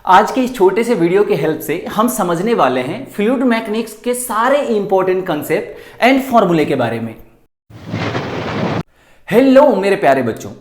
आज के इस छोटे से वीडियो के हेल्प से हम समझने वाले हैं फ्लूइड मैकेनिक्स के सारे इंपॉर्टेंट कंसेप्ट एंड फॉर्मूले के बारे में। हेलो मेरे प्यारे बच्चों,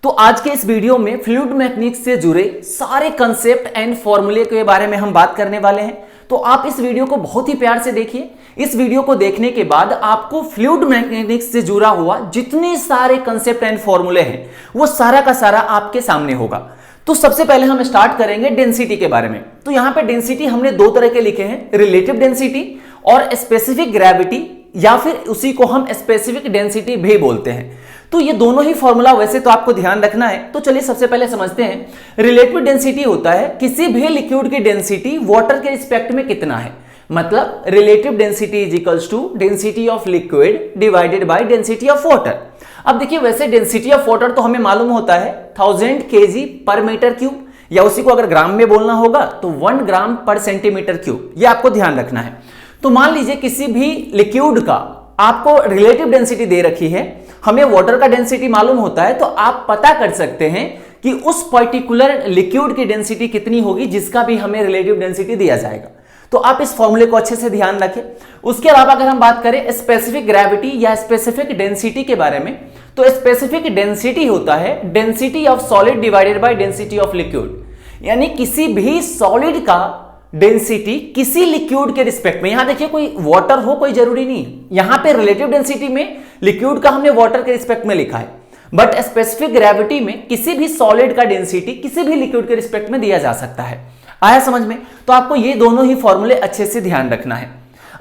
तो आज के इस वीडियो में फ्लूइड मैकेनिक्स से जुड़े सारे कंसेप्ट एंड फॉर्मूले के बारे में हम बात करने वाले हैं। तो आप इस वीडियो को बहुत ही प्यार से देखिए। इस वीडियो को देखने के बाद आपको फ्लूइड मैकेनिक्स से जुड़ा हुआ जितने सारे कंसेप्ट एंड फॉर्मूले हैं वो सारा का सारा आपके सामने होगा। तो सबसे पहले हम स्टार्ट करेंगे डेंसिटी के बारे में। तो यहां पे डेंसिटी हमने दो तरह के लिखे हैं, रिलेटिव डेंसिटी और स्पेसिफिक ग्रेविटी, या फिर उसी को हम स्पेसिफिक डेंसिटी भी बोलते हैं। तो ये दोनों ही फॉर्मूला वैसे तो आपको ध्यान रखना है। तो चलिए सबसे पहले समझते हैं। रिलेटिव डेंसिटी होता है किसी भी लिक्विड की डेंसिटी वाटर के रिस्पेक्ट में कितना है, मतलब relative density is equals to density of liquid divided by density of water. अब देखिए, वैसे डेंसिटी ऑफ वाटर तो हमें मालूम होता है 1000 kg पर मीटर क्यूब, या उसी को अगर ग्राम में बोलना होगा तो 1 ग्राम पर सेंटीमीटर क्यूब। ये आपको ध्यान रखना है। तो मान लीजिए किसी भी लिक्विड का आपको रिलेटिव डेंसिटी दे रखी है, हमें वाटर का डेंसिटी मालूम होता है, तो आप पता कर सकते हैं कि उस पर्टिकुलर लिक्विड की डेंसिटी कितनी होगी जिसका भी हमें रिलेटिव डेंसिटी दिया जाएगा। तो आप इस फॉर्मूले को अच्छे से ध्यान रखें। उसके अलावा अगर हम बात करें स्पेसिफिक ग्रेविटी या स्पेसिफिक डेंसिटी के बारे में, तो स्पेसिफिक डेंसिटी होता है density of solid divided by density of liquid, यानी किसी भी सॉलिड का डेंसिटी किसी लिक्विड के रिस्पेक्ट में। यहां देखिए, कोई वाटर हो कोई जरूरी नहीं है, यहां पे रिलेटिव डेंसिटी में लिक्विड का हमने वाटर के रिस्पेक्ट में लिखा है, बट स्पेसिफिक ग्रेविटी में किसी भी सॉलिड का डेंसिटी किसी भी लिक्विड के रिस्पेक्ट में दिया जा सकता है। आया समझ में? तो आपको ये दोनों ही फॉर्मूले अच्छे से ध्यान रखना है।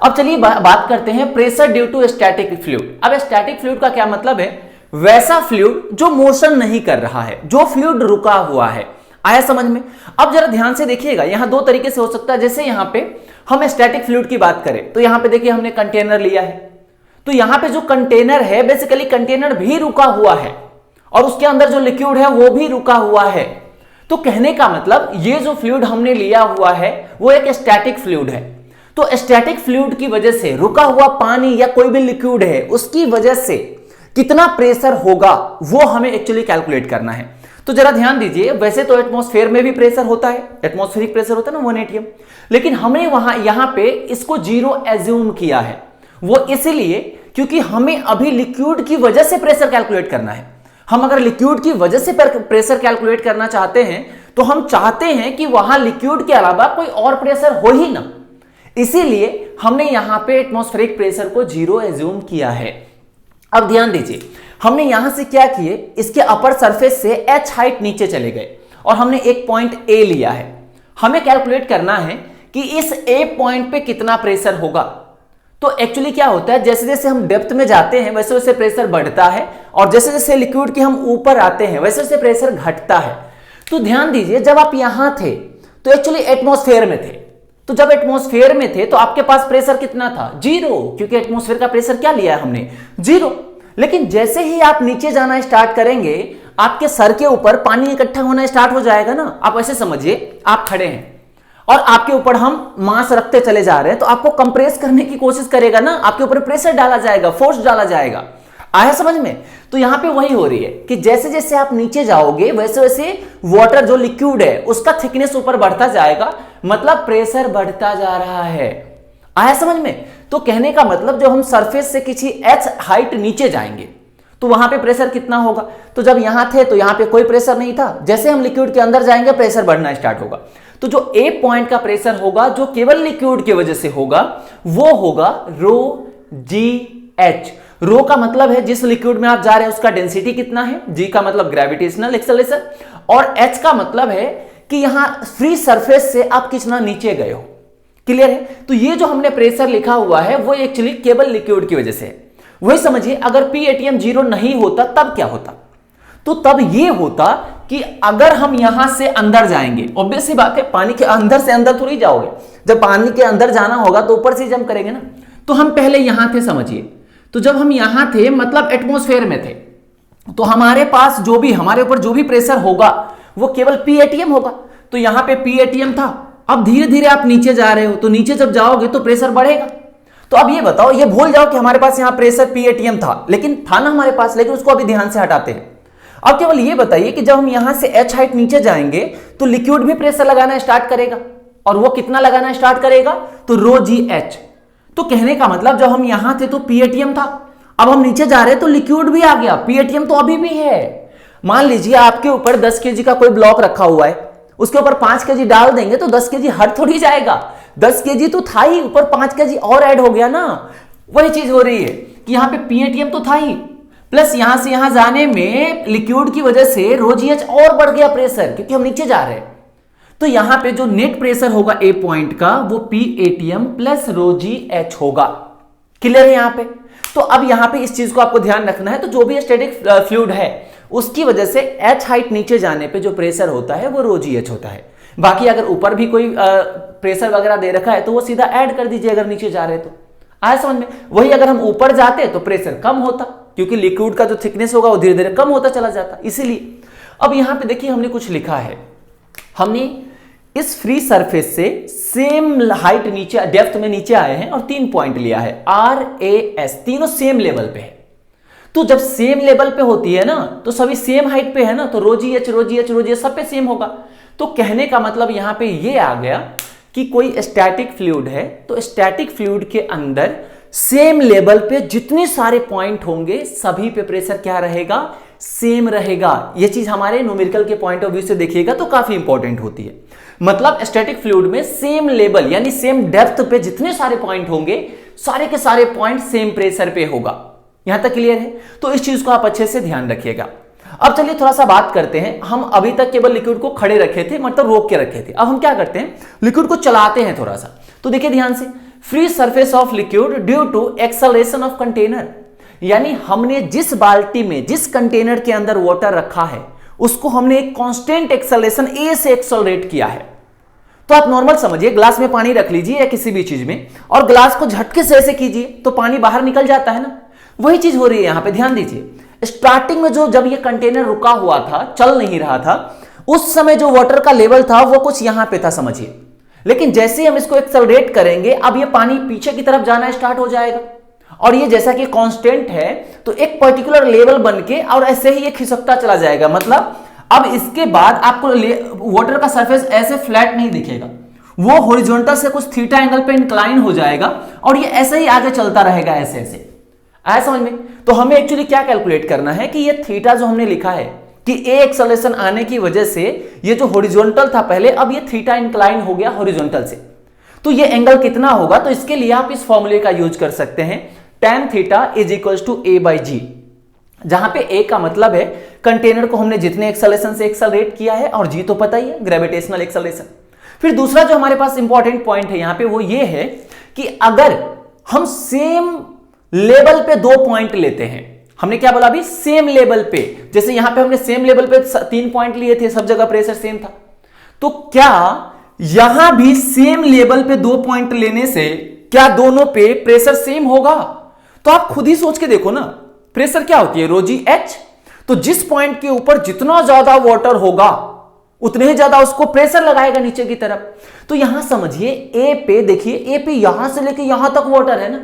अब चलिए बात करते हैं pressure due to static fluid. अब स्टैटिक फ्लूइड का क्या मतलब है? वैसा फ्लूइड जो मोशन नहीं कर रहा है, जो फ्लूइड रुका हुआ है। आया समझ में? अब जरा ध्यान से देखिएगा, यहां दो तरीके से हो सकता है। जैसे यहां पे हम स्टैटिक फ्लूइड की बात करें तो यहां पे देखिए हमने कंटेनर लिया है, तो यहां पे जो कंटेनर है बेसिकली कंटेनर भी रुका हुआ है और उसके अंदर जो लिक्विड है वो भी रुका हुआ है। तो कहने का मतलब ये जो फ्लूइड हमने लिया हुआ है वो एक स्टैटिक फ्लूइड है। तो स्टैटिक फ्लूइड की वजह से रुका हुआ पानी या कोई भी लिक्विड है उसकी वजह से कितना प्रेशर होगा वो हमें एक्चुअली कैलकुलेट करना है। तो जरा ध्यान दीजिए, वैसे तो एटमॉस्फेयर में भी प्रेशर होता है, एटमॉस्फेरिक प्रेशर होता है ना 1 atm, लेकिन हमने यहां पे इसको 0 एज्यूम किया है। वो इसलिए क्योंकि हमें अभी लिक्विड की वजह से प्रेशर कैलकुलेट करना है। हम अगर लिक्विड की वजह से प्रेशर कैलकुलेट करना चाहते हैं तो हम चाहते हैं कि वहां लिक्विड के अलावा कोई और प्रेशर हो ही ना, इसीलिए हमने यहां पे एटमॉस्फेरिक प्रेशर को 0 एज्यूम किया है। अब ध्यान दीजिए, हमने यहां से क्या किए, इसके अपर सरफेस से h हाइट नीचे चले गए और हमने एक पॉइंट A लिया है। हमें कैलकुलेट करना है कि इस A पॉइंट पे कितना प्रेशर होगा। तो एक्चुअली क्या होता है, जैसे जैसे हम डेप्थ में जाते हैं वैसे वैसे प्रेशर बढ़ता है, और जैसे जैसे लिक्विड के हम ऊपर आते हैं वैसे वैसे प्रेशर घटता है। तो ध्यान दीजिए, जब आप यहां थे तो एक्चुअली एटमॉस्फेयर में थे, तो जब एटमॉस्फेयर में थे तो आपके पास प्रेशर कितना था? 0, क्योंकि एटमॉस्फेयर का प्रेशर क्या लिया है हमने? 0। लेकिन जैसे ही आप नीचे जाना स्टार्ट करेंगे आपके सर के ऊपर पानी इकट्ठा होना स्टार्ट हो जाएगा ना। आप ऐसे समझिए, आप खड़े हैं और आपके ऊपर हम मास रखते चले जा रहे हैं, तो आपको कंप्रेस करने की कोशिश करेगा ना, आपके ऊपर प्रेशर डाला जाएगा, फोर्स डाला जाएगा। आया समझ में? तो यहां पे वही हो रही है कि जैसे जैसे आप नीचे जाओगे वैसे वैसे वाटर जो लिक्विड है उसका थिकनेस ऊपर बढ़ता जाएगा, मतलब प्रेशर बढ़ता जा रहा है। आया समझ में? तो कहने का मतलब जब हम सरफेस से किसी h हाइट नीचे जाएंगे तो वहां पे प्रेशर कितना होगा? तो जब यहां थे तो यहां पे कोई प्रेशर नहीं था, जैसे हम लिक्विड के अंदर जाएंगे प्रेशर बढ़ना स्टार्ट होगा। तो जो A पॉइंट का प्रेशर होगा जो केवल लिक्विड की वजह से होगा वो होगा ρgh। रो का मतलब है जिस लिक्विड में आप जा रहे हैं उसका डेंसिटी कितना है, g का मतलब ग्रेविटेशनल एक्सेलरेशन, और h का मतलब है कि यहां फ्री सरफेस से आप कितना नीचे गए हो। क्लियर है? तो ये जो हमने प्रेशर लिखा हुआ है वो एक्चुअली केवल लिक्विड की वजह से है। वही समझिए, अगर P ATM 0 नहीं होता तब क्या होता? तो तब ये होता कि अगर हम यहां से अंदर जाएंगे, ऑब्वियस सी बात है, पानी के अंदर से अंदर थोड़ी जाओगे, जब पानी के अंदर जाना होगा तो ऊपर से जंप करेंगे ना। तो हम पहले यहां थे, समझिए, तो जब हम यहां थे मतलब एटमॉस्फेयर में थे, तो हमारे पास जो भी हमारे ऊपर जो भी प्रेशर होगा वो केवल P ATM होगा। तो यहां पे P ATM था, अब धीरे धीरे आप नीचे जा रहे हो, तो नीचे जब जाओगे तो प्रेशर बढ़ेगा। तो अब ये बताओ, ये भूल जाओ कि हमारे पास यहां प्रेशर P ATM था, लेकिन था ना हमारे पास, लेकिन उसको अभी ध्यान से हटाते हैं। अब केवल ये बताइए कि जब हम यहां से h हाइट नीचे जाएंगे तो लिक्विड भी प्रेशर लगाना स्टार्ट करेगा, और वो कितना लगाना स्टार्ट करेगा, तो रो जी एच। तो कहने का मतलब जब हम यहां थे तो पीएटीएम था, अब हम नीचे जा रहे हैं तो लिक्विड भी आ गया, पीएटीएम तो अभी भी है। मान लीजिए आपके ऊपर 10 केजी का कोई ब्लॉक रखा हुआ है, उसके ऊपर 5 केजी डाल देंगे तो 10 केजी हट थोड़ी जाएगा, 10 केजी तो था ही, ऊपर 5 केजी और ऐड हो गया ना। वही चीज हो रही है कि यहां पे पीएटीएम तो था ही, प्लस यहां से यहां जाने में लिक्विड की वजह से रो जी एच और बढ़ गया प्रेशर, क्योंकि हम नीचे जा रहे हैं। तो यहां पे जो नेट प्रेशर होगा ए पॉइंट का वो पीएटीएम प्लस रो जी एच होगा। क्लियर है यहां पे? तो अब यहां पे इस चीज को आपको ध्यान रखना है। तो जो भी स्टैटिक फ्लूइड है उसकी वजह से एच हाइट नीचे जाने पे जो प्रेशर होता है वो रो जी एच होता है। बाकी अगर ऊपर भी कोई प्रेशर वगैरह दे रखा है तो वो सीधा ऐड कर दीजिए अगर नीचे जा रहे तो। आया समझ में? वही अगर हम ऊपर जाते तो प्रेशर कम होता, क्योंकि लिक्विड का जो थिकनेस होगा वो धीरे धीरे कम होता चला जाता, इसीलिए। अब यहां पे देखिए हमने कुछ लिखा है, हमने इस फ्री सरफेस से सेम हाइट नीचे डेप्थ में नीचे आए हैं और 3 पॉइंट लिया है, आर ए एस, तीनों सेम लेवल पे है। तो जब सेम लेवल पे होती है ना तो सभी सेम हाइट पे है ना, तो रो जी एच रो जी एच रो जी एच सब पे सेम होगा। तो कहने का मतलब यहां पे ये आ गया कि कोई स्टैटिक फ्लूइड है तो स्टैटिक फ्लूइड के अंदर सेम लेवल पे जितने सारे पॉइंट होंगे सभी पे प्रेशर क्या रहेगा, सेम रहेगा। यह चीज हमारे न्यूमेरिकल के पॉइंट ऑफ व्यू से देखिएगा तो काफी इंपॉर्टेंट होती है। मतलब स्टैटिक फ्लूइड में सेम लेवल यानी सेम डेप्थ पे जितने सारे पॉइंट होंगे सारे के सारे पॉइंट सेम प्रेशर पे होगा। यहां तक क्लियर है? तो इस चीज को आप अच्छे से ध्यान रखिएगा। अब चलिए थोड़ा सा बात करते हैं। हम अभी तक केवल लिक्विड को खड़े रखे थे, मतलब रोक के रखे थे। अब हम क्या करते हैं, लिक्विड को चलाते हैं थोड़ा सा। तो देखिए ध्यान से, free surface of liquid due to acceleration of container, यानी हमने जिस बाल्टी में जिस कंटेनर के अंदर वाटर रखा है उसको हमने एक कांस्टेंट एक्सेलरेशन ए से एक्सेलरेट किया है। तो आप नॉर्मल समझिए, ग्लास में पानी रख लीजिए या किसी भी चीज में, और ग्लास को झटके से ऐसे कीजिए तो पानी बाहर निकल जाता है ना। वही चीज हो रही है यहां पे, ध्यान दीजिए। स्टार्टिंग में जब ये कंटेनर रुका हुआ था, चल नहीं रहा था, उस समय जो वाटर का लेवल था वो कुछ यहां पे था समझिए। लेकिन जैसे ही हम इसको एक्सेलरेट करेंगे अब ये पानी पीछे की तरफ जाना स्टार्ट हो जाएगा, और ये जैसा कि कांस्टेंट है तो एक पर्टिकुलर लेवल बन के और ऐसे ही ये खिसकता चला जाएगा। मतलब अब इसके बाद आपको वाटर का सरफेस ऐसे फ्लैट नहीं दिखेगा, वो हॉरिजॉन्टल से कुछ थीटा एंगल पे इंक्लाइन हो जाएगा और ये ऐसे ही आगे चलता रहेगा, ऐसे ऐसे। आया समझ में? तो हमें एक्चुअली क्या कैलकुलेट करना है कि ये थीटा जो हमने लिखा है कि ए एक्सेलरेशन आने की वजह से ये जो हॉरिजॉन्टल था पहले, अब ये थीटा इंक्लाइन हो गया हॉरिजॉन्टल से, तो ये एंगल कितना होगा, तो इसके लिए आप इस फॉर्मूले का यूज कर सकते हैं, tan theta is equals to A by G, जहां पे ए का मतलब है कंटेनर को हमने जितने एक्सेलरेशन से एक्सेलरेट किया है, और जी तो पता ही है ग्रेविटेशनल एक्सेलरेशन। फिर दूसरा जो हमारे पास इंपॉर्टेंट पॉइंट है यहां पे वो ये है कि अगर हम सेम लेवल पे 2 पॉइंट लेते हैं, हमने क्या बोला अभी, सेम लेवल पे, जैसे यहां पे हमने सेम लेवल पे 3 पॉइंट लिए थे, सब जगह प्रेशर सेम था, तो क्या यहां भी सेम लेवल पे 2 पॉइंट लेने से क्या दोनों पे प्रेशर सेम होगा? तो आप खुद ही सोच के देखो ना, प्रेशर क्या होती है, रो जी एच। तो जिस पॉइंट के ऊपर जितना ज्यादा वाटर होगा उतने ही ज्यादा उसको प्रेशर लगाएगा नीचे की तरफ। तो यहां समझिए ए पे, देखिए ए पे यहां से लेके यहां तक वाटर है ना,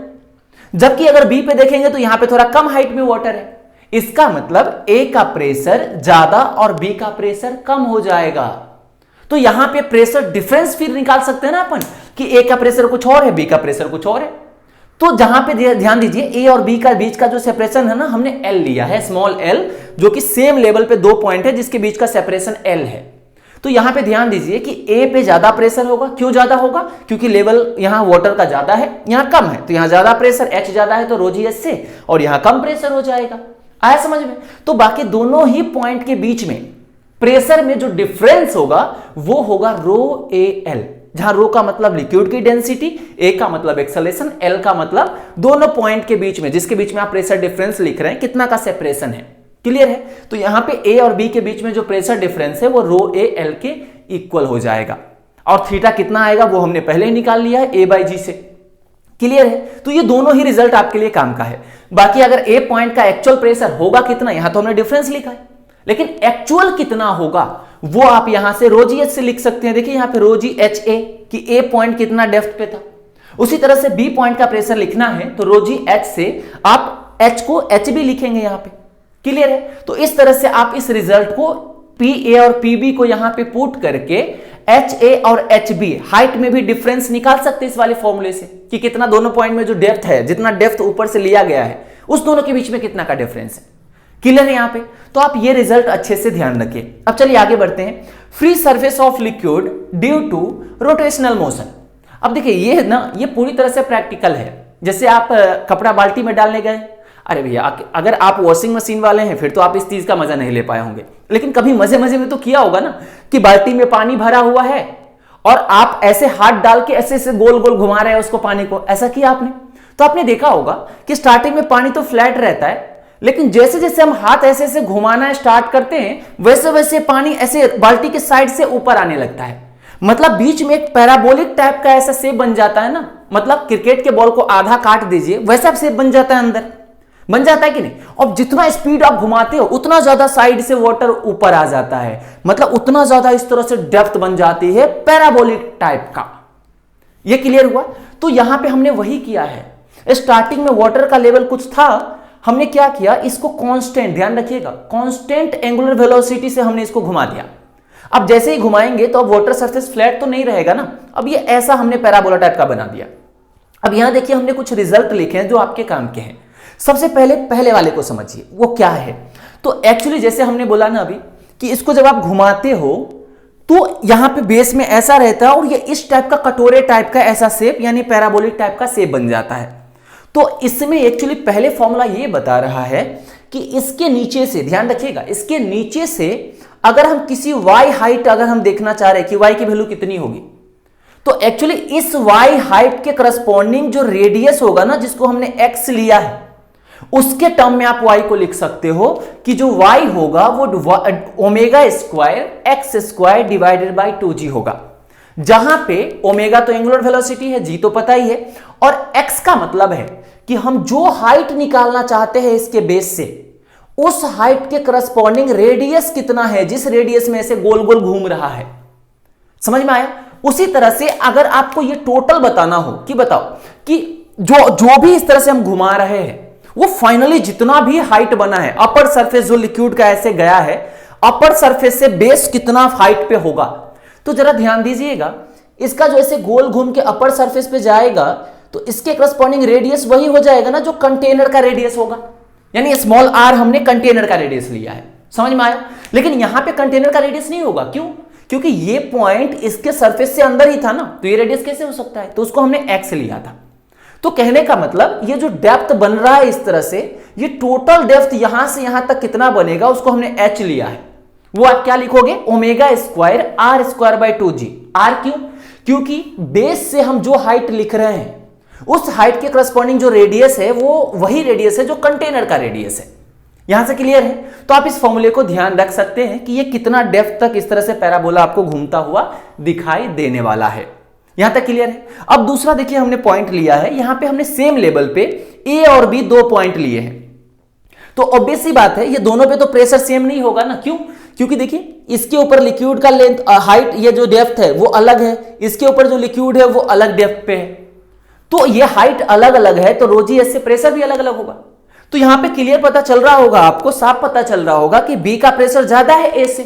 जबकि अगर बी पे देखेंगे तो यहां पे थोड़ा कम हाइट में वाटर है। इसका मतलब ए का प्रेशर ज्यादा और बी का प्रेशर कम हो जाएगा। तो यहां पे प्रेशर डिफरेंस फिर निकाल सकते हैं ना अपन कि ए का प्रेशर कुछ और है, बी का प्रेशर कुछ और है। तो जहां पे ध्यान दीजिए, ए और बी का बीच का जो सेपरेशन है ना, हमने एल लिया है, स्मॉल एल, जो कि सेम लेवल पे 2 पॉइंट है जिसके बीच का सेपरेशन एल है। तो यहां पे ध्यान दीजिए कि ए पे ज्यादा प्रेशर होगा। क्यों ज्यादा होगा? क्योंकि लेवल यहां वाटर का ज्यादा है, यहां कम है, तो यहां ज्यादा प्रेशर एच ज्यादा है तो रो जी एच से, और यहां कम प्रेशर हो जाएगा। आया समझ में? तो बाकी दोनों ही पॉइंट के बीच में प्रेशर में जो डिफरेंस होगा वो होगा रो ए एल, जहां रो का मतलब लिक्विड की डेंसिटी, ए का मतलब एक्सेलरेशन, एल का मतलब दोनों पॉइंट के बीच में, जिसके बीच में आप प्रेशर डिफरेंस लिख रहे हैं, कितना का सेपरेशन है। क्लियर है? तो यहां पे ए और बी के बीच में जो प्रेशर डिफरेंस है वो रो ए एल के इक्वल हो जाएगा, और थीटा कितना आएगा वो हमने पहले ही निकाल लिया है, ए बाई जी से। क्लियर है? तो ये दोनों ही रिजल्ट आपके लिए काम का है। बाकी अगर ए पॉइंट का एक्चुअल प्रेशर होगा कितना, यहां तो हमने डिफरेंस लिखा है, लेकिन एक्चुअल कितना होगा वो आप यहां से रो जी एच से लिख सकते हैं। देखिए यहां पे रो जी एच ए कि ए पॉइंट कितना डेप्थ पे था। उसी तरह से बी पॉइंट का प्रेशर लिखना है तो रो जी एच से आप एच को एच भी लिखेंगे यहां पे। क्लियर है? तो इस तरह से आप इस रिजल्ट को पी और पीबी को यहां पे पुट करके एच ए और एच बी हाइट में भी डिफरेंस निकाल सकते हैं इस वाले फॉर्मूले से कि कितना दोनों पॉइंट में जो डेप्थ है, जितना डेप्थ ऊपर से लिया गया है उस दोनों के बीच में कितना का डिफरेंस है। क्लियर है यहां पे? तो आप ये रिजल्ट अच्छे से ध्यान रखिए। अब चलिए आगे बढ़ते हैं। Free surface of liquid due to rotational motion. अब देखिए ये ना, ये पूरी तरह से प्रैक्टिकल है। जैसे आप कपड़ा बाल्टी में डालने गए, अरे भैया अगर आप वॉशिंग मशीन वाले हैं फिर तो आप इस चीज का मजा नहीं ले पाए होंगे, लेकिन कभी मजे मजे में तो किया होगा ना कि बाल्टी में पानी भरा हुआ है और आप ऐसे हाथ डाल के ऐसे ऐसे गोल गोल घुमा रहे हैं उसको, पानी को। ऐसा किया आपने? तो आपने देखा होगा कि स्टार्टिंग में पानी तो फ्लैट रहता है, लेकिन जैसे जैसे हम हाथ ऐसे ऐसे घुमाना स्टार्ट करते हैं वैसे वैसे पानी ऐसे बाल्टी के साइड से ऊपर आने लगता है। मतलब बीच में एक पैराबोलिक टाइप का ऐसा शेप बन जाता है ना, मतलब क्रिकेट के बॉल को आधा काट दीजिए वैसा शेप बन जाता है, अंदर बन जाता है कि नहीं? और जितना स्पीड आप घुमाते हो उतना ज्यादा साइड से वाटर ऊपर आ जाता है, मतलब उतना ज्यादा इस तरह से डेप्थ बन जाती है पैराबोलिक टाइप का। ये क्लियर हुआ? तो यहां पे हमने वही किया है। स्टार्टिंग में वाटर का लेवल कुछ था, हमने क्या किया, इसको कांस्टेंट, ध्यान रखिएगा, कांस्टेंट एंगुलर वेलोसिटी से हमने इसको घुमा दिया। अब जैसे ही घुमाएंगे तो अब वाटर सरफेस फ्लैट तो नहीं रहेगा ना, अब ये ऐसा हमने पैराबोला टाइप का बना दिया। अब यहां देखिए हमने कुछ रिजल्ट लिखे हैं जो आपके काम के हैं। सबसे पहले वाले को समझिए, वो क्या है। तो एक्चुअली जैसे हमने बोला ना अभी कि इसको जब आप घुमाते हो तो यहां पे बेस में ऐसा रहता है और ये इस टाइप का कटोरे टाइप का ऐसा शेप यानी पैराबोलिक टाइप का शेप बन जाता है। तो इसमें एक्चुअली पहले फॉर्मूला ये बता रहा है कि इसके नीचे से, ध्यान रखिएगा, इसके नीचे से अगर हम किसी y हाइट अगर हम देखना चाह रहे हैं कि y की वैल्यू कितनी होगी, तो एक्चुअली इस y हाइट के करस्पॉन्डिंग जो रेडियस होगा ना, जिसको हमने x लिया है, उसके टर्म में आप y को लिख सकते हो कि जो y होगा वो omega square x square divided by 2g होगा, जहां पे ओमेगा तो एंगुलर वेलोसिटी है, जी तो पता ही है, और x का मतलब है कि हम जो हाइट निकालना चाहते हैं इसके बेस से, उस हाइट के करस्पॉन्डिंग रेडियस कितना है, जिस रेडियस में ऐसे गोल गोल घूम रहा है। समझ में आया? उसी तरह से अगर आपको ये टोटल बताना हो कि बताओ कि जो भी इस तरह से हम घुमा रहे हैं वो फाइनली जितना भी हाइट बना है, अपर सरफेस जो लिक्विड का ऐसे गया है, अपर सरफेस से बेस कितना हाइट पे होगा। तो जरा ध्यान दीजिएगा, इसका जो ऐसे गोल घूम के अपर सरफेस पे जाएगा तो इसके करस्पॉन्डिंग रेडियस वही हो जाएगा ना जो कंटेनर का रेडियस होगा, यानी स्मॉल आर हमने कंटेनर का रेडियस लिया है। समझ में आया? लेकिन यहां पे कंटेनर का रेडियस नहीं होगा, क्यों? क्योंकि ये पॉइंट इसके सरफेस से अंदर ही था ना, तो ये रेडियस कैसे हो सकता है? तो उसको हमने एक्स लिया था। तो कहने का मतलब ये जो डेप्थ बन रहा है इस तरह से, ये टोटल डेप्थ यहां से यहां तक कितना बनेगा उसको हमने एच लिया है, वो आप क्या लिखोगे, omega square R square by 2g। R क्यों? क्योंकि बेस से हम जो हाइट लिख रहे हैं उस हाइट के करस्पॉन्डिंग जो रेडियस है वो वही रेडियस है जो कंटेनर का रेडियस है। यहां से क्लियर है? तो आप इस फॉर्मूले को ध्यान रख सकते हैं कि ये कितना डेप्थ तक इस तरह से पैराबोला आपको घूमता हुआ दिखाई देने वाला है। यहां तक क्लियर है? अब दूसरा देखिए हमने पॉइंट लिया है, यहां पे हमने सेम लेवल पे ए और बी दो पॉइंट लिए हैं। तो ऑब्वियस सी बात है ये दोनों पे तो प्रेशर सेम नहीं होगा ना, क्यों? क्योंकि देखिए इसके ऊपर लिक्विड का लेंथ हाइट, ये जो डेप्थ है वो अलग है, इसके ऊपर जो लिक्विड है वो अलग डेप्थ पे है, तो ये हाइट अलग अलग है, तो रोजी एस से प्रेशर भी अलग अलग होगा। तो यहां पे क्लियर पता चल रहा होगा आपको, साफ पता चल रहा होगा कि बी का प्रेशर ज्यादा है ए से,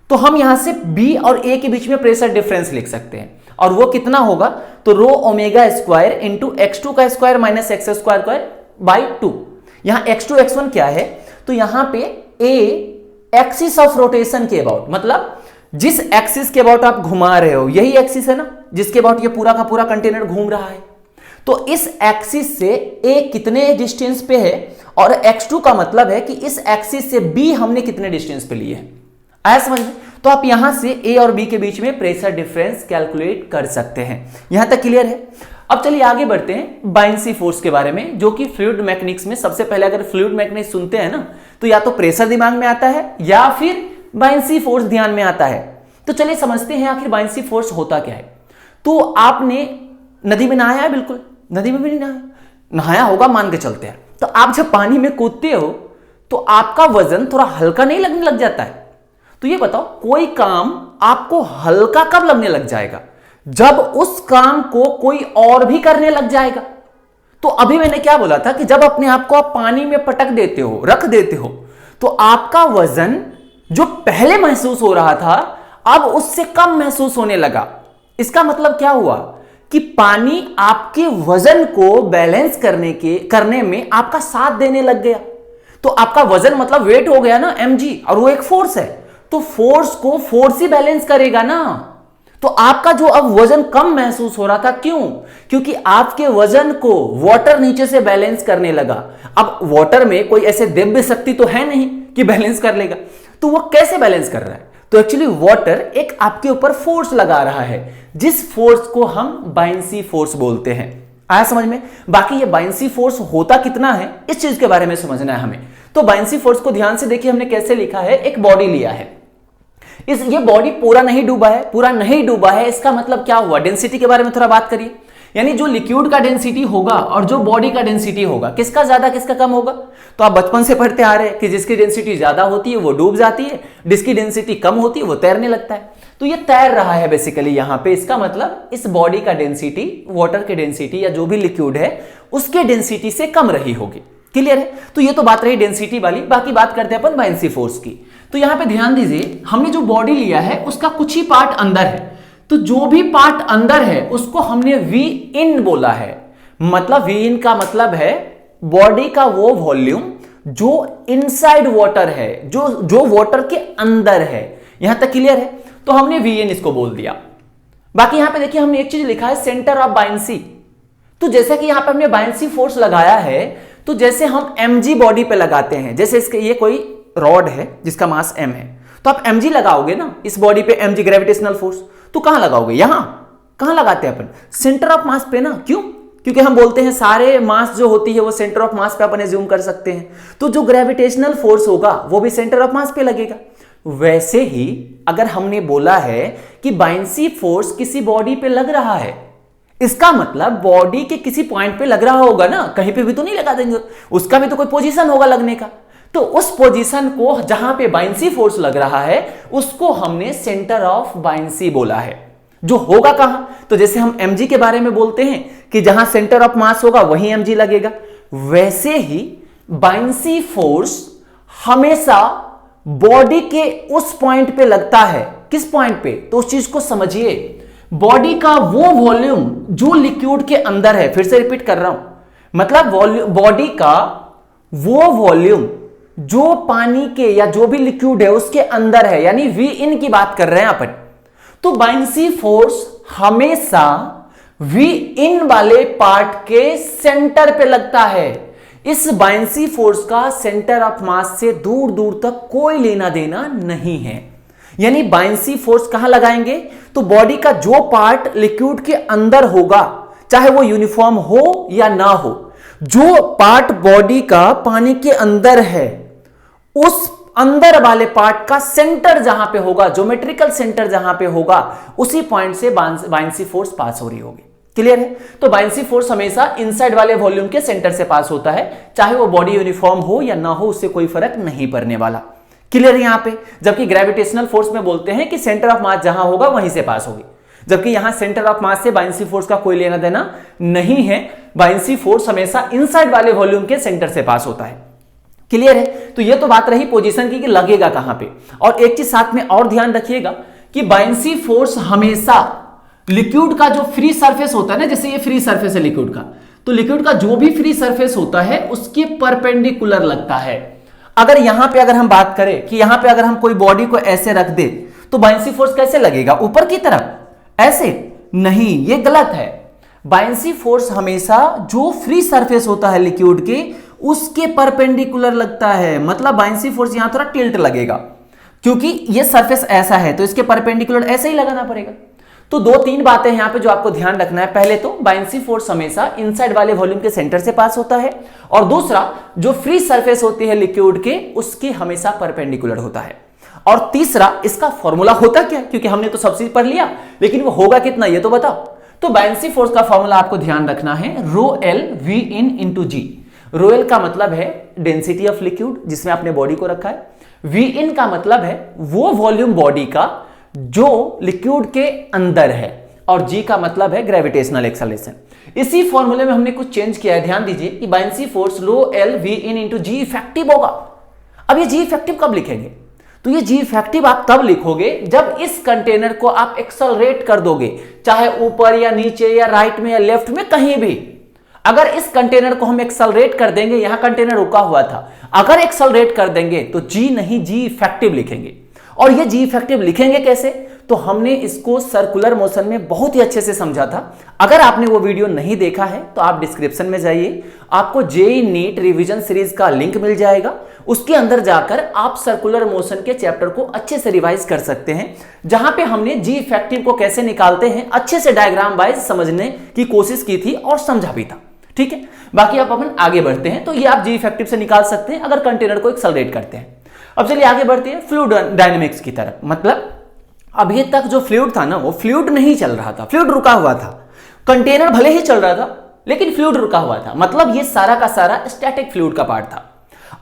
तो हम यहां से बी और ए के बीच में प्रेशर डिफरेंस लिख सकते हैं, और वो कितना होगा, तो रो ओमेगा स्क्वायर इंटू x2 का square minus x square by 2। यहां x2 x1 क्या है, तो यहां पे a एक्सिस ऑफ रोटेशन के अबाउट, मतलब जिस एक्सिस के अबाउट आप घुमा रहे हो यही एक्सिस है ना जिसके अबाउट ये पूरा का पूरा कंटेनर घूम रहा है, तो इस एक्सिस से a कितने डिस्टेंस पे है, और x2 का मतलब है कि इस एक्सिस से b हमने कितने डिस्टेंस पे लिए हैं। आया समझ में? तो आप यहां से a और b के बीच में प्रेशर डिफरेंस कैलकुलेट कर सकते हैं। यहां तक क्लियर है? अब चलिए आगे बढ़ते हैं बायंसी फोर्स के बारे में, जो कि फ्लूइड मैकेनिक्स में सबसे पहले अगर फ्लूइड मैकेनिक्स सुनते हैं ना तो या तो प्रेशर दिमाग में आता है या फिर बायंसी फोर्स ध्यान में आता है। तो चलिए समझते हैं आखिर बायंसी फोर्स होता क्या है। तो आपने नदी में नहाया है? बिल्कुल, नदी में भी नहीं नहाया, नहाया होगा मान के चलते हैं। तो आप जब पानी में कूदते हो तो आपका वजन थोड़ा हल्का नहीं लगने लग जाता है? तो ये बताओ कोई काम आपको हल्का कब लगने लग जाएगा, जब उस काम को कोई और भी करने लग जाएगा। तो अभी मैंने क्या बोला था कि जब अपने आप को आप पानी में पटक देते हो, रख देते हो, तो आपका वजन जो पहले महसूस हो रहा था अब उससे कम महसूस होने लगा। इसका मतलब क्या हुआ कि पानी आपके वजन को बैलेंस करने में आपका साथ देने लग गया। तो आपका वजन मतलब वेट हो गया ना mg, और वो एक फोर्स है, तो फोर्स को फोर्स ही बैलेंस करेगा ना। तो आपका जो अब वजन कम महसूस हो रहा था, क्यों? क्योंकि आपके वजन को वाटर नीचे से बैलेंस करने लगा। अब वाटर में कोई ऐसे दिव्य शक्ति तो है नहीं कि बैलेंस कर लेगा, तो वो कैसे बैलेंस कर रहा है? तो एक्चुअली वाटर एक आपके ऊपर फोर्स लगा रहा है, जिस फोर्स को हम बायंसी फोर्स बोलते हैं। आया समझ में? बाकी ये बायंसी फोर्स होता कितना है, इस चीज के बारे में समझना है हमें। तो बायंसी फोर्स को ध्यान से देखिए, हमने कैसे लिखा है, एक बॉडी लिया है, ये बॉडी पूरा नहीं डूबा है, इसका मतलब क्या हुआ? डेंसिटी के बारे में थोड़ा बात करिए। यानी जो लिक्विड का डेंसिटी होगा और जो बॉडी का डेंसिटी होगा, किसका ज्यादा किसका कम होगा? तो आप बचपन से पढ़ते आ रहे हैं कि जिसकी डेंसिटी ज्यादा होती है वो डूब जाती है, जिसकी डेंसिटी कम होती है वो तैरने लगता है। तो ये तैर रहा है बेसिकली यहां पे। इसका मतलब इस बॉडी का डेंसिटी वाटर की डेंसिटी या जो भी लिक्विड है उसके डेंसिटी से कम रही होगी। क्लियर है? तो ये तो बात रही डेंसिटी वाली। बाकी बात करते हैं अपन बायंसी फोर्स की। तो यहां पे ध्यान दीजिए, हमने जो बॉडी लिया है उसका कुछ ही पार्ट अंदर है, तो जो भी पार्ट अंदर है उसको हमने वी इन बोला है। मतलब वी इन का मतलब है बॉडी का वो वॉल्यूम जो इनसाइड वाटर है, जो वाटर के अंदर है। यहां तक क्लियर है? तो हमने वी इन इसको बोल दिया। बाकी यहां पे देखिए हमने एक चीज लिखा है, सेंटर ऑफ बायंसी। तो जैसे कि यहां पे हमने बायंसी फोर्स लगाया है, तो जैसे हम mg बॉडी पे लगाते हैं, जैसे इसके ये कोई रॉड है जिसका मास m है, तो आप mg लगाओगे ना इस बॉडी पे, mg ग्रेविटेशनल फोर्स, तो कहां लगाओगे? यहां। कहां लगाते हैं अपन? सेंटर ऑफ मास पे ना। क्यों? क्योंकि हम बोलते हैं सारे मास जो होती है वो सेंटर ऑफ मास पे अपन एज्यूम कर सकते हैं, तो जो ग्रेविटेशनल फोर्स होगा वो भी सेंटर ऑफ मास पे लगेगा। वैसे ही अगर हमने बोला है कि बायंसी फोर्स किसी बॉडी पे लग रहा है, इसका मतलब बॉडी के किसी पॉइंट पे लग रहा होगा ना, कहीं पे भी तो नहीं लगा देंगे, उसका भी तो कोई पोजीशन होगा लगने का। तो उस पोजीशन को जहां पे बायंसी फोर्स लग रहा है उसको हमने सेंटर ऑफ बायंसी बोला है। जो होगा कहां? तो जैसे हम mg के बारे में बोलते हैं कि जहां सेंटर ऑफ मास होगा वहीं mg लगेगा, वैसे ही बायंसी फोर्स हमेशा बॉडी के उस पॉइंट पे लगता है। किस पॉइंट पे? तो उस चीज को समझिए, बॉडी का वो वॉल्यूम जो लिक्विड के अंदर है। फिर से रिपीट कर रहा हूं, मतलब बॉडी का वो वॉल्यूम जो पानी के या जो भी लिक्विड है उसके अंदर है, यानी वी इन की बात कर रहे हैं अपन। तो बायंसी फोर्स हमेशा वी इन वाले पार्ट के सेंटर पे लगता है। इस बायंसी फोर्स का सेंटर ऑफ मास से दूर दूर तक कोई लेना देना नहीं है। यानी बायंसी फोर्स कहां लगाएंगे? तो बॉडी का जो पार्ट लिक्विड के अंदर होगा, चाहे वो यूनिफॉर्म हो या ना हो, जो पार्ट बॉडी का पानी के अंदर है उस अंदर वाले पार्ट का सेंटर जहां पे होगा, ज्योमेट्रिकल सेंटर जहां पे होगा, उसी पॉइंट से बायंसी फोर्स पास हो रही होगी। क्लियर है? तो बायंसी फोर्स हमेशा इनसाइड वाले वॉल्यूम के सेंटर से पास होता है, चाहे वो बॉडी यूनिफॉर्म हो या ना हो, उससे कोई फर्क नहीं पड़ने वाला। क्लियर है यहां पे? जबकि ग्रेविटेशनल फोर्स में बोलते हैं कि सेंटर ऑफ मास जहां होगा वहीं से पास होगी, जबकि यहां सेंटर ऑफ मास से बायंसी फोर्स का कोई लेना देना नहीं है। बायंसी फोर्स हमेशा इनसाइड वाले वॉल्यूम के सेंटर से पास होता है। क्लियर है? तो ये तो बात रही पोजीशन की कि लगेगा कहां पे। और एक चीज साथ में और ध्यान रखिएगा कि बायंसी फोर्स हमेशा लिक्विड का जो फ्री सरफेस होता है ना, जैसे ये फ्री सरफेस है लिक्विड का, तो लिक्विड का जो भी फ्री सरफेस होता है उसके परपेंडिकुलर लगता है। अगर यहां पे अगर हम बात करें कि यहां पे अगर हम कोई बॉडी को ऐसे रख दे तो बायंसी फोर्स कैसे लगेगा? ऊपर की तरफ, ऐसे नहीं, ये गलत है। बायंसी फोर्स हमेशा जो फ्री सरफेस होता है लिक्विड के उसके परपेंडिकुलर लगता है। मतलब बायंसी फोर्स यहां थोड़ा टिल्ट लगेगा, क्योंकि ये सरफेस ऐसा है तो इसके परपेंडिकुलर ऐसे ही लगाना पड़ेगा। तो दो तीन बातें यहां पे जो आपको ध्यान रखना है। पहले तो बायंसी फोर्स हमेशा इनसाइड वाले वॉल्यूम के सेंटर से पास होता है, और दूसरा जो फ्री सरफेस होती है लिक्विड के उसके हमेशा परपेंडिकुलर होता है। और तीसरा इसका फॉर्मूला होता क्या, क्योंकि हमने तो सब चीज पढ़ लिया, लेकिन वो होगा कितना ये तो बताओ। तो बायंसी फोर्स का फॉर्मूला आपको ध्यान रखना है, रो एल वी इन इंटू जी। रो एल का मतलब है डेंसिटी ऑफ लिक्विड जिसमें आपने बॉडी को रखा है, वी इन का मतलब है वो वॉल्यूम बॉडी का जो लिक्विड के अंदर है, और जी का मतलब है ग्रेविटेशनल एक्सेलरेशन। इसी फॉर्मूले में हमने कुछ चेंज किया है, ध्यान दीजिए कि बायनेंसी फोर्स लो एल वी इन इंटू जी इफेक्टिव होगा। अब ये जी इफेक्टिव कब लिखेंगे? तो ये जी इफेक्टिव आप तब लिखोगे जब इस कंटेनर को आप एक्सेलरेट कर दोगे, चाहे ऊपर या नीचे या राइट में या लेफ्ट में, कहीं भी। अगर इस कंटेनर को हम एक्सेलरेट कर देंगे, यहां कंटेनर रुका हुआ था, अगर एक्सेलरेट कर देंगे तो जी नहीं जी इफेक्टिव लिखेंगे। और ये जी इफेक्टिव लिखेंगे कैसे? तो हमने इसको सर्कुलर मोशन में बहुत ही अच्छे से समझा था। अगर आपने वो वीडियो नहीं देखा है तो आप डिस्क्रिप्शन में जाइए, आपको जेईई नीट रिवीजन सीरीज का लिंक मिल जाएगा। उसके अंदर जाकर आप सर्कुलर मोशन के चैप्टर को अच्छे से रिवाइज कर सकते हैं, जहां पे हमने जी इफेक्टिव को कैसे निकालते हैं अच्छे से डायग्राम वाइज समझने की कोशिश की थी और समझा भी था। ठीक है, बाकी आप अपन आगे बढ़ते हैं। तो ये आप जी इफेक्टिव से निकाल सकते हैं अगर कंटेनर को एक्सेलरेट करते हैं। अब चलिए आगे बढ़ते हैं फ्लूइड डायनेमिक्स की तरफ। मतलब अभी तक जो फ्लूइड था ना, वो फ्लूइड नहीं चल रहा था, फ्लूइड रुका हुआ था। कंटेनर भले ही चल रहा था लेकिन फ्लूइड रुका हुआ था, मतलब ये सारा का सारा स्टैटिक फ्लूइड का पार्ट था।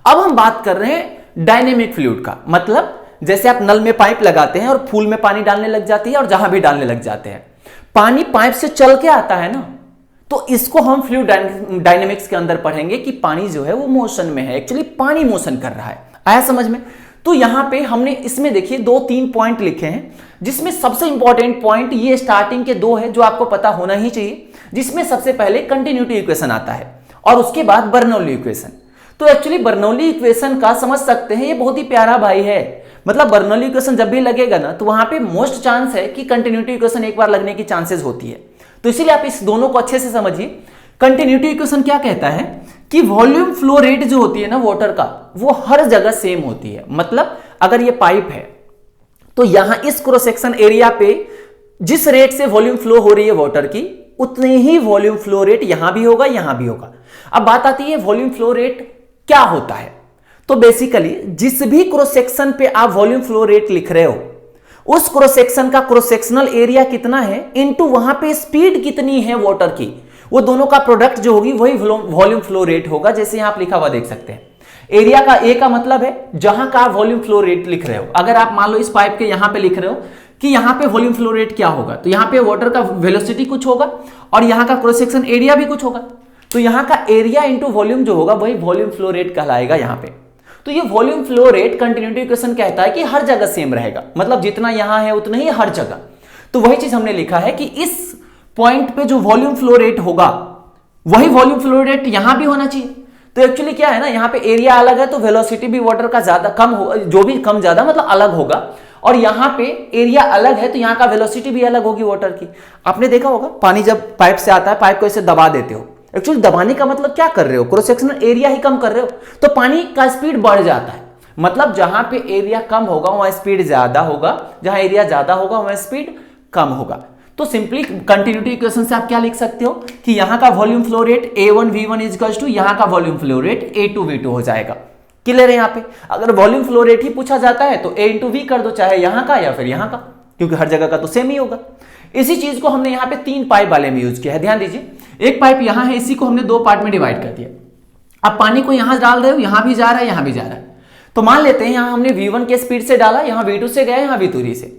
अब हम बात कर रहे हैं डायनेमिक फ्लूइड का। मतलब जैसे आप नल में पाइप लगाते हैं और फूल में पानी डालने लग जाती है और जहां भी डालने लग जाते हैं, पानी पाइप से चल के आता है ना, तो इसको हम फ्लूइड डायनेमिक्स के अंदर पढ़ेंगे कि पानी जो है वो मोशन में है, एक्चुअली पानी मोशन कर रहा है। आया समझ में? तो यहां पे हमने इसमें देखिए 2-3 पॉइंट लिखे हैं, जिसमें सबसे इंपॉर्टेंट पॉइंट ये स्टार्टिंग के 2 है जो आपको पता होना ही चाहिए, जिसमें सबसे पहले कंटिन्यूटी इक्वेशन आता है और उसके बाद बर्नौली इक्वेशन। तो एक्चुअली बर्नौली इक्वेशन का समझ सकते हैं, ये बहुत ही प्यारा भाई है। मतलब बर्नौली इक्वेशन जब भी लगेगा ना, तो वहां पे मोस्ट चांस है कि कंटिन्यूटी इक्वेशन एक बार लगने की चांसेस होती है। तो इसीलिए आप इस दोनों को अच्छे से समझिए। कंटिन्यूटी इक्वेशन क्या कहता है कि वॉल्यूम फ्लो रेट जो होती है ना वाटर का, वो हर जगह सेम होती है। मतलब अगर ये पाइप है तो यहां इस क्रॉस सेक्शन एरिया पे जिस रेट से वॉल्यूम फ्लो हो रही है वाटर की, उतनी ही वॉल्यूम फ्लो रेट यहां भी होगा, यहां भी होगा। अब बात आती है वॉल्यूम फ्लो रेट क्या होता है। तो बेसिकली जिस भी क्रॉस सेक्शन पे आप वॉल्यूम फ्लो रेट लिख रहे हो, उस क्रॉस सेक्शन का क्रॉस सेक्शनल एरिया कितना है इनटू वहां पे स्पीड कितनी है वाटर की, वो दोनों का प्रोडक्ट जो होगी वही वॉल्यूम फ्लो रेट होगा। जैसे यहां आप लिखा हुआ देख सकते हैं, एरिया का ए का मतलब है जहां का वॉल्यूम फ्लो रेट लिख रहे हो। अगर आप मान लो इस पाइप के यहां पे लिख रहे हो कि यहां पे वॉल्यूम फ्लो रेट क्या होगा, तो यहां पे वाटर का वेलोसिटी कुछ होगा और यहां का क्रॉस सेक्शन एरिया भी कुछ होगा। तो यहां का एरिया इंटू वॉल्यूम जो होगा वही वॉल्यूम फ्लो रेट कहलाएगा यहां पे। तो ये volume flow rate continuity equation कहता है कि हर जगह सेम रहेगा, मतलब जितना यहां है उतना ही हर जगह। तो वही चीज हमने लिखा है कि इस पॉइंट पे जो वॉल्यूम फ्लो रेट होगा वही वॉल्यूम फ्लो रेट यहां भी होना चाहिए। तो एक्चुअली क्या है ना, यहां पे एरिया अलग है तो वेलोसिटी भी वाटर का ज्यादा कम हो, जो भी कम ज्यादा मतलब अलग होगा। और यहां पे एरिया अलग है तो यहां का वेलोसिटी भी अलग होगी वाटर की। आपने देखा होगा पानी जब पाइप से आता है, पाइप को ऐसे दबा देते हो, एक्चुअली दबाने का मतलब क्या कर रहे हो, क्रॉस सेक्शनल एरिया ही कम कर रहे हो, तो पानी का स्पीड बढ़ जाता है। मतलब जहां पे एरिया कम होगा वहां स्पीड ज्यादा होगा, जहां एरिया ज्यादा होगा वहां स्पीड कम होगा। तो सिंपली कंटिन्यूटी इक्वेशन से आप क्या लिख सकते हो कि यहां का volume flow rate A1 V1 equals to यहां का volume flow rate A2 V2 हो जाएगा। क्लियर है? यहां पे अगर वॉल्यूम फ्लो रेट ही पूछा जाता है तो A इंटू V कर दो, चाहे यहां का या फिर यहां का, क्योंकि हर जगह का तो सेम ही होगा। इसी चीज को हमने यहां पे 3 पाइप वाले में यूज किया है। ध्यान दीजिए, एक पाइप यहां है, इसी को हमने 2 पार्ट में डिवाइड कर दिया। अब पानी को यहां डाल रहे हो, यहां भी जा रहा है, यहां भी जा रहा है। तो मान लेते हैं यहां हमने V1 के स्पीड से डाला, यहां V2 से गया, यहां V3 से।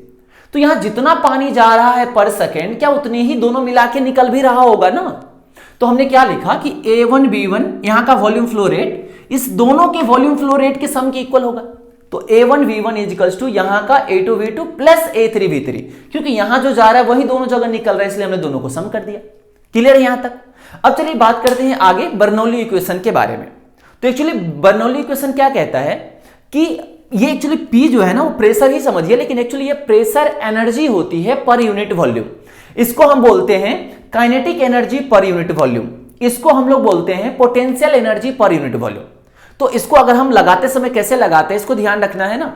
तो यहां जितना पानी जा रहा है पर सेकेंड, क्या उतनी ही दोनों मिला के निकल भी रहा होगा ना। तो हमने क्या लिखा कि A1 B1 यहां का वॉल्यूम फ्लो रेट इस दोनों के वॉल्यूम फ्लो रेट के सम के इक्वल होगा। तो A1 V1 इक्वल्स टू यहां का A2 V2 plus A3 V3, क्योंकि यहां जो जा रहा है वही दोनों जगह निकल रहा है, इसलिए हमने दोनों को सम कर दिया। क्लियर है यहां तक? अब चलिए बात करते हैं आगे बर्नौली इक्वेशन के बारे में। तो एक्चुअली बर्नौली इक्वेशन क्या कहता है कि ये एक्चुअली P जो है ना वो प्रेशर ही समझिए, लेकिन एक्चुअली ये प्रेशर एनर्जी होती है पर यूनिट वॉल्यूम। इसको हम बोलते हैं kinetic energy per unit volume, इसको हम लोग बोलते हैं potential energy per unit volume. तो इसको अगर हम लगाते समय कैसे लगाते हैं इसको ध्यान रखना है ना।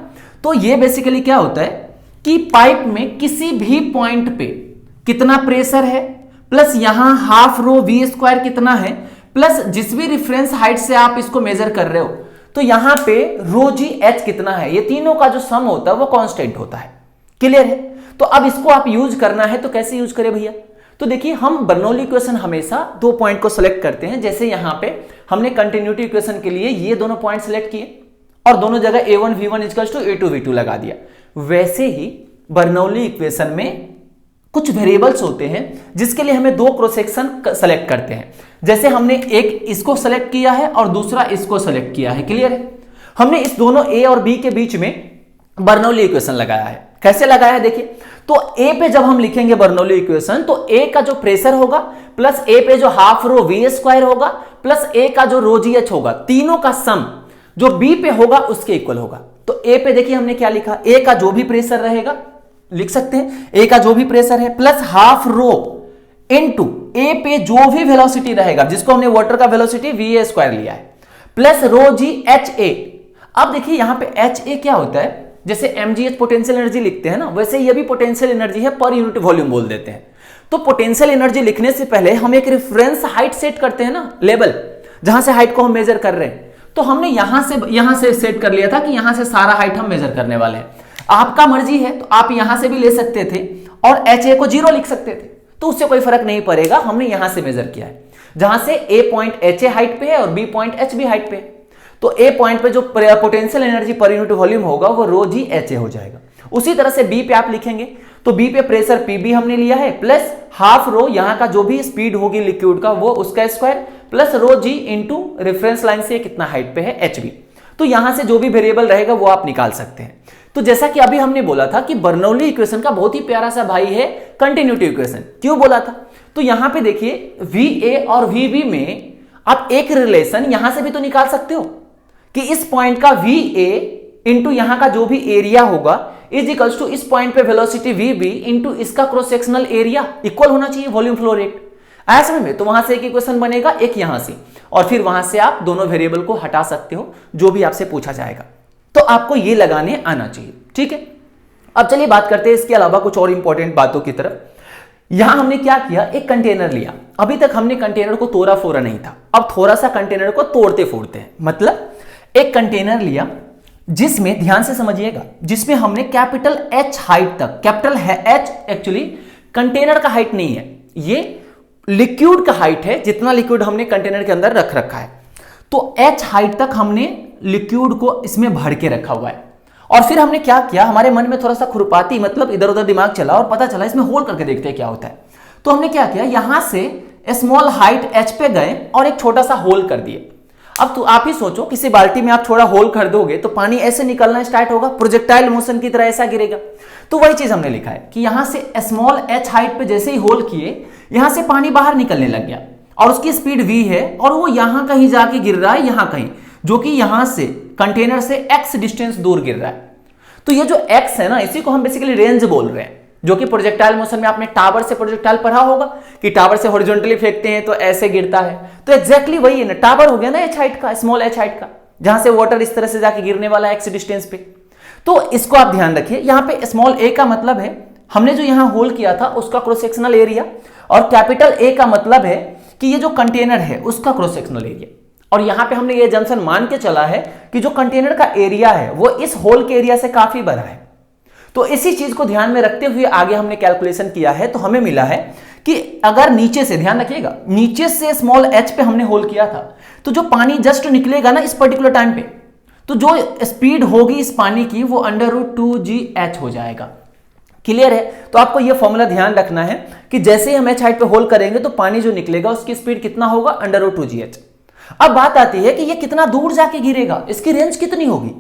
तो ये बेसिकली क्या होता है कि पाइप में किसी भी पॉइंट पे कितना प्रेशर है, प्लस यहां हाफ रो V स्क्वायर कितना है, प्लस जिस भी रिफरेंस हाइट से आप इसको मेजर कर रहे हो तो यहां पे रो जी एच कितना है, ये तीनों का जो सम होता है वो कांस्टेंट होता है। क्लियर है? तो अब इसको आप यूज करना है तो कैसे यूज करें भैया? तो देखिए हम बर्नौली इक्वेशन हमेशा 2 पॉइंट को सिलेक्ट करते हैं। जैसे यहां पे हमने कंटिन्यूटी इक्वेशन के लिए ये दोनों पॉइंट सिलेक्ट किए और दोनों जगह A1 V1 equals to A2 V2 लगा दिया। वैसे ही बर्नौली इक्वेशन में कुछ वेरिएबल्स होते हैं जिसके लिए हमें दो क्रॉस सेक्शन सेलेक्ट करते हैं। जैसे हमने एक इसको सेलेक्ट किया है और दूसरा इसको सेलेक्ट किया है, क्लियर है। हमने इस दोनों ए और बी के बीच में बर्नौली इक्वेशन लगाया है। कैसे लगाया है देखिए, तो ए पे जब हम लिखेंगे बर्नौली इक्वेशन तो ए का जो प्रेशर होगा प्लस ए पे जो हाफ रो वी स्क्वायर होगा प्लस ए का जो रो जी एच होगा, तीनों का सम जो बी पे होगा उसके इक्वल होगा। तो ए पे देखिए हमने क्या लिखा, ए का जो भी प्रेशर रहेगा लिख सकते हैं, ए का जो भी प्रेशर है प्लस हाफ रो इनटू ए पे जो भी वेलोसिटी रहेगा, जिसको हमने वाटर का वेलोसिटी वी स्क्वायर लिया है, plus row ji H A. अब देखिए यहां पे एच ए क्या होता है, जैसे mgh पोटेंशियल एनर्जी लिखते हैं ना, वैसे ये भी पोटेंशियल एनर्जी है, पर यूनिट वॉल्यूम बोल देते हैं। तो पोटेंशियल एनर्जी लिखने से पहले हम एक रेफरेंस हाइट सेट करते हैं ना, लेवल जहां से हाइट को हम मेजर कर रहे हैं। तो हमने यहां से सेट कर लिया था कि यहां से सारा हाइट हम मेजर करने वाले हैं। आपका मर्जी है तो आप यहां से भी ले सकते थे और एच ए को 0 लिख सकते थे, तो उससे कोई फर्क नहीं पड़ेगा। हमने यहां से मेजर किया है, जहां से A point H A height पे है और B point H B height पे है। तो ए पॉइंट पे जो potential energy per unit volume होगा वो रो जी एच ए हो जाएगा। उसी तरह से बी पे आप लिखेंगे तो बी पे प्रेशर पी बी हमने लिया है प्लस हाफ रो यहां का जो भी स्पीड होगी लिक्विड का वो उसका स्क्वायर प्लस रो जी इंटू रेफरेंस लाइन से कितना हाइट पे है एच बी। तो यहां से जो भी वेरिएबल रहेगा वो आप निकाल सकते हैं। तो जैसा कि अभी हमने बोला था कि बर्नौली इक्वेशन का बहुत ही प्यारा सा भाई है कंटिन्यूटी इक्वेशन। क्यों बोला था, तो यहां पे देखिए वी ए और वी बी में आप एक रिलेशन यहां से भी तो निकाल सकते हो कि इस पॉइंट का वी ए इंटू यहां का जो भी एरिया होगा इज इक्वल्स टू इस पॉइंट पे वेलोसिटी वी बी इंटू इसका क्रॉस सेक्शनल एरिया इक्वल होना चाहिए वॉल्यूम फ्लो रेट। आया समझ में? तो वहां से एक इक्वेशन बनेगा, एक यहां से, और फिर वहां से आप दोनों वेरिएबल को हटा सकते हो जो भी आपसे पूछा जाएगा। तो आपको ये लगाने आना चाहिए, ठीक है। अब चलिए बात करते हैं इसके अलावा कुछ और इंपॉर्टेंट बातों की तरफ। यहां हमने क्या किया, एक कंटेनर लिया। अभी तक हमने कंटेनर को तोड़ा फोड़ा नहीं था, अब थोड़ा सा कंटेनर को तोड़ते फोड़ते हैं। मतलब एक कंटेनर लिया जिसमें, ध्यान से समझिएगा, जिसमें हमने कैपिटल एच हाइट तक, कैपिटल है एच एक्चुअली कंटेनर का हाइट नहीं है, ये लिक्विड का हाइट है, जितना लिक्विड हमने कंटेनर के अंदर रख रखा है। तो एच हाइट तक हमने लिक्विड को इसमें भर के रखा हुआ है। और फिर हमने क्या किया, हमारे मन में थोड़ा सा खुरपाती मतलब इधर उधर दिमाग चला और पता चला इसमें होल करके देखते हैं क्या होता है। तो हमने क्या किया, यहां से स्मॉल हाइट एच पे गए और एक छोटा सा होल कर दिए। अब तो आप ही सोचो, किसी बाल्टी में आप थोड़ा होल कर दोगे तो पानी ऐसे निकलना स्टार्ट होगा, प्रोजेक्टाइल मोशन की तरह ऐसा गिरेगा। तो वही चीज हमने लिखा है कि यहां से स्मॉल एच हाइट पे जैसे ही होल किए, यहां से पानी बाहर निकलने लग गया और उसकी स्पीड v है और वो यहां कहीं जाके गिर रहा है, यहां कहीं, जो कि यहां से कंटेनर से x डिस्टेंस दूर गिर रहा है। तो ये जो x है ना, इसी को हम बेसिकली रेंज बोल रहे हैं, जो कि प्रोजेक्टाइल मोशन में आपने टावर से प्रोजेक्टाइल पढ़ा होगा कि टावर से हॉरिजॉन्टली फेंकते हैं तो ऐसे गिरता है। तो एग्जैक्टली वही है ना, टावर हो गया ना एच हाइट का, स्मॉल एच हाइट का, जहां से वाटर इस तरह से जाके गिरने वाला है एक्स डिस्टेंस पे। तो इसको आप ध्यान रखिए, यहां पे स्मॉल ए का मतलब है हमने जो यहां होल किया था उसका क्रॉस सेक्शनल एरिया, और कैपिटल ए का मतलब है कि ये जो कंटेनर है उसका क्रॉस सेक्शनल एरिया। और यहां पे हमने ये जंक्शन मान के चला है कि जो कंटेनर का एरिया है वो इस होल के एरिया से काफी बड़ा है। तो इसी चीज को ध्यान में रखते हुए आगे हमने कैलकुलेशन किया है। तो हमें मिला है कि अगर नीचे से, ध्यान रखिएगा, नीचे से स्मॉल एच पे हमने होल किया था, तो जो पानी जस्ट निकलेगा ना इस पर्टिकुलर टाइम पे, तो जो स्पीड होगी इस पानी की वो √2gh हो जाएगा। क्लियर है? तो आपको ये फॉर्मूला ध्यान रखना है कि जैसे ही हम एच हाइट पे होल करेंगे तो पानी जो निकलेगा उसकी स्पीड कितना होगा, √2gh। अब बात आती है कि ये कितना दूर जाके गिरेगा, इसकी रेंज कितनी होगी।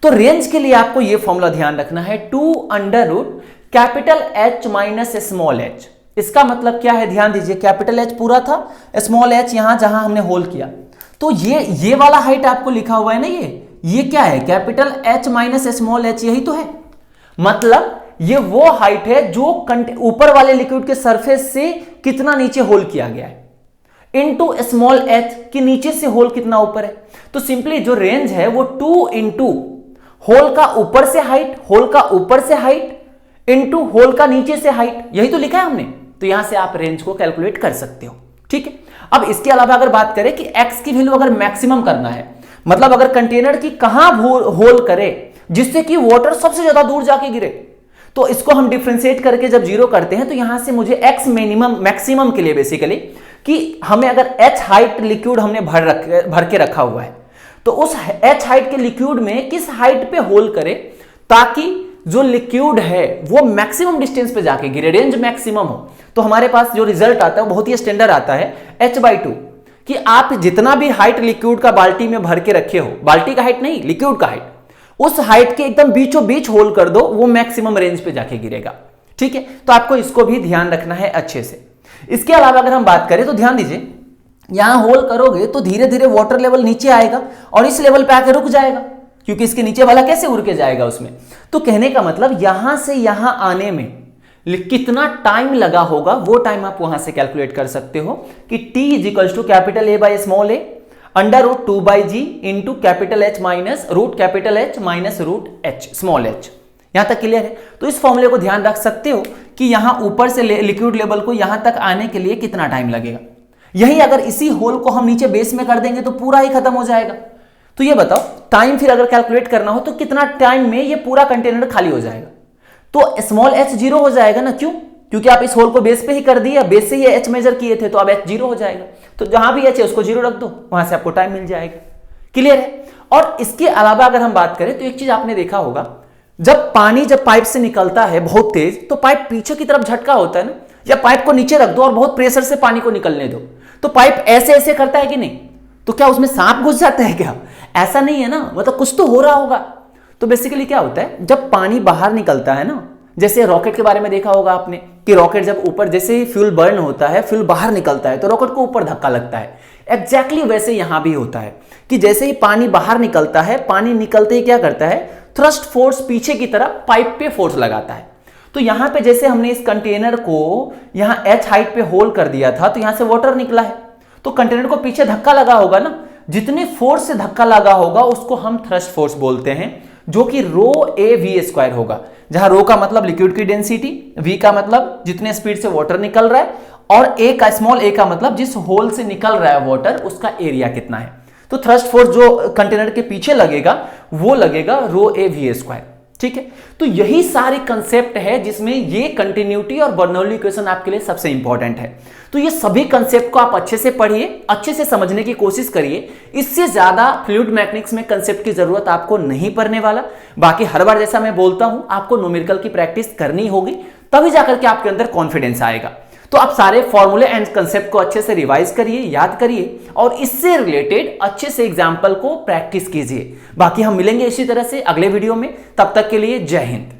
तो रेंज के लिए आपको ये फॉर्मूला ध्यान रखना है, 2√H माइनस स्मॉल h। इसका मतलब क्या है, ध्यान दीजिए, कैपिटल H पूरा था, स्मॉल h यहां जहां हमने होल किया, तो ये वाला हाइट आपको लिखा हुआ है ना, ये क्या है, capital H minus small h, यही तो है। मतलब ये वो हाइट है जो ऊपर वाले लिक्विड के सरफेस से कितना नीचे होल किया गया है, इनटू स्मॉल h कि नीचे से होल कितना ऊपर है। तो सिंपली जो रेंज है वो 2 इंटू होल का ऊपर से हाइट, होल का ऊपर से हाइट इंटू होल का नीचे से हाइट, यही तो लिखा है हमने। तो यहां से आप रेंज को कैलकुलेट कर सकते हो, ठीक है। अब इसके अलावा अगर बात करें कि x की वैल्यू अगर मैक्सिमम करना है, मतलब अगर कंटेनर की कहां होल करे जिससे कि वाटर सबसे ज्यादा दूर जाके गिरे, तो इसको हम डिफरेंशिएट करके जब 0 करते हैं तो यहां से मुझे x मिनिमम मैक्सिमम के लिए बेसिकली कि हमें अगर h हाइट लिक्विड हमने भर के रखा हुआ है, तो उस h हाइट के लिक्विड में किस हाइट पे होल करे ताकि जो लिक्विड है वो मैक्सिमम डिस्टेंस पे जाके गिरे, रेंज मैक्सिमम हो, तो हमारे पास जो रिजल्ट आता है वो बहुत ही स्टैंडर्ड आता है h/2, कि आप जितना भी हाइट लिक्विड का बाल्टी में भर के रखे हो, बाल्टी का हाइट नहीं, लिक्विड का हाइट, उस हाइट के एकदम बीचों बीच होल कर दो, वो मैक्सिमम रेंज पे जाके गिरेगा। ठीक है, तो आपको इसको भी ध्यान रखना है अच्छे से। इसके अलावा अगर हम बात करें तो ध्यान दीजिए, यहां होल करोगे तो धीरे धीरे वाटर लेवल नीचे आएगा और इस लेवल पे आके रुक जाएगा, क्योंकि इसके नीचे वाला कैसे उड़ के जाएगा उसमें। तो कहने का मतलब यहां से यहां आने में कितना टाइम लगा होगा वो टाइम आप वहां से कैलकुलेट कर सकते हो कि t is capital A by small a √2/g into capital H minus √H minus √h small h। यहां तक क्लियर है? तो इस फॉर्मूले को ध्यान रख सकते हो कि यहां ऊपर से लिक्विड लेवल को यहां तक आने के लिए कितना टाइम लगेगा। यही अगर इसी होल को हम नीचे बेस में कर देंगे तो पूरा ही खत्म हो जाएगा। तो ये बताओ टाइम फिर अगर कैलकुलेट करना हो तो कितना टाइम में ये पूरा कंटेनर खाली हो जाएगा। तो स्मॉल h 0 हो जाएगा ना, क्यों? क्योंकि आप इस होल को बेस पे ही कर दिया, बेस से ही h मेजर किए थे, तो अब h 0 हो जाएगा। तो जहां भी h है उसको 0 रख दो, वहां से आपको टाइम मिल जाएगा। क्लियर है? और इसके अलावा अगर हम बात करें तो एक चीज आपने देखा होगा, जब पानी जब पाइप से निकलता है बहुत तेज, तो पाइप पीछे की तरफ झटका होता है ना, या पाइप को नीचे रख दो और बहुत प्रेशर से पानी को निकलने दो, तो पाइप ऐसे ऐसे करता है कि नहीं? तो क्या उसमें सांप घुस जाता है क्या? ऐसा नहीं है ना, मतलब कुछ तो हो रहा होगा। तो बेसिकली क्या होता है, जब पानी बाहर निकलता है ना, जैसे रॉकेट के बारे में देखा होगा आपने कि रॉकेट जब ऊपर, जैसे ही फ्यूल बर्न होता है, फ्यूल बाहर निकलता है तो रॉकेट को ऊपर धक्का लगता है। एग्जैक्टली वैसे यहां भी होता है कि जैसे ही पानी बाहर निकलता है, पानी निकलते ही क्या करता है, थ्रस्ट फोर्स पीछे की तरफ पाइप पे फोर्स लगाता है। तो यहां पे जैसे हमने इस कंटेनर को यहां h हाइट पे होल कर दिया था, तो यहां से वाटर निकला है, तो कंटेनर को पीछे धक्का लगा होगा ना, जितने फोर्स से धक्का लगा होगा उसको हम थ्रस्ट फोर्स बोलते हैं, जो कि ρAv² होगा, जहां रो का मतलब लिक्विड की डेंसिटी, v का मतलब जितने स्पीड से वाटर निकल रहा है, और a का स्मॉल a का मतलब जिस होल से निकल रहा है वाटर उसका एरिया कितना है। तो थ्रस्ट फोर्स जो कंटेनर के पीछे लगेगा वो लगेगा ρAv²। ठीक है, तो यही सारी कंसेप्ट है जिसमें ये कंटिन्यूटी और बर्नौली इक्वेशन आपके लिए सबसे इंपॉर्टेंट है। तो ये सभी कंसेप्ट को आप अच्छे से पढ़िए, अच्छे से समझने की कोशिश करिए। इससे ज्यादा फ्लूइड मैकेनिक्स में कंसेप्ट की जरूरत आपको नहीं पड़ने वाला। बाकी हर बार जैसा मैं बोलता हूं, आपको न्यूमेरिकल की प्रैक्टिस करनी होगी, तभी जाकर के आपके अंदर कॉन्फिडेंस आएगा। तो आप सारे फॉर्मूले एंड कंसेप्ट को अच्छे से रिवाइज करिए, याद करिए, और इससे रिलेटेड अच्छे से एग्जाम्पल को प्रैक्टिस कीजिए। बाकी हम मिलेंगे इसी तरह से अगले वीडियो में, तब तक के लिए जय हिंद।